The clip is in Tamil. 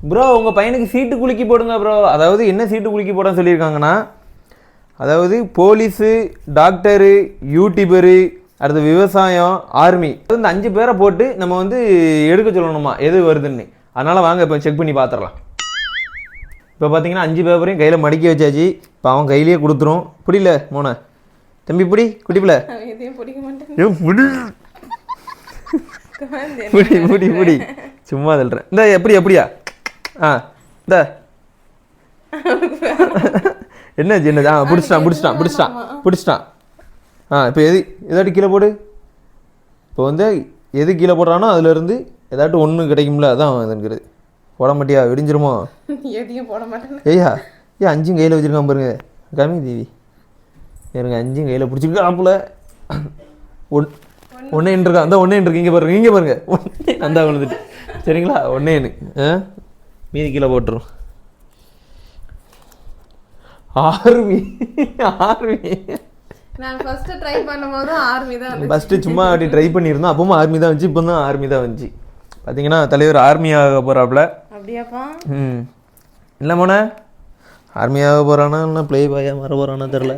ப்ரோ உங்கள் பையனுக்கு சீட்டு குலுக்கி போடுங்க ப்ரோ. அதாவது என்ன சீட்டு குலுக்கி போட சொல்லியிருக்காங்கன்னா, அதாவது போலீஸு, டாக்டரு, யூடியூபரு, அடுத்து விவசாயம், ஆர்மி, இந்த 5 பேரை போட்டு நம்ம வந்து எடுக்க சொல்லணுமா எது வருதுன்னு. அதனால் வாங்க இப்போ செக் பண்ணி பார்த்துடலாம். இப்போ பார்த்தீங்கன்னா 5 பேப்பரையும் கையில் மடக்கி வச்சாச்சு. இப்போ அவன் கையிலேயே கொடுத்துரும். புரியல மோன தம்பி, பிடி குட்டிப்பில புடி புடி புடி சும்மா தள்ளுறேன். இந்த எப்படியா இந்த என்னாச்சு பிடிச்சிட்டான். இப்போ எதாட்டி கீழே போடு. இப்போ வந்து எது கீழே போடுறானோ அதுலேருந்து ஏதாட்டும் ஒன்று கிடைக்கும்ல, அதான் அதுங்கிறது. போட மாட்டியா? விடிஞ்சிருமோ? எதையும் போட மாட்டேன். ஏன் 5 கையில் வச்சுருக்கான் பாருங்க. கம்மி தேவி பாருங்க, 5 கையில் பிடிச்சிருக்காப்புல. ஒன்னே இருக்கா? அந்த ஒன்னே இருக்கு. இங்கே பாருங்க அந்த விழுந்துட்டு. சரிங்களா? ஒன்னேன்னு மீதி கீழே போட்டுரும். ஆர்மி நான் ஃபர்ஸ்ட் ட்ரை பண்ணும்போது ஆர்மி தான் வந்துச்சு. ஃபர்ஸ்ட் சும்மா அப்படி ட்ரை பண்ணியிருந்தோம். அப்பவும் ஆர்மி தான் வந்துச்சு. இப்போ தான் ஆர்மி தான் வந்துச்சு. பார்த்தீங்கன்னா தலைவர் ஆர்மியாக போகிறாப்புல. அப்படியாப்பா? இல்லை மோன ஆர்மியாக போகிறானா இல்லை ப்ளே பாயாக வர போகிறானா தெரில.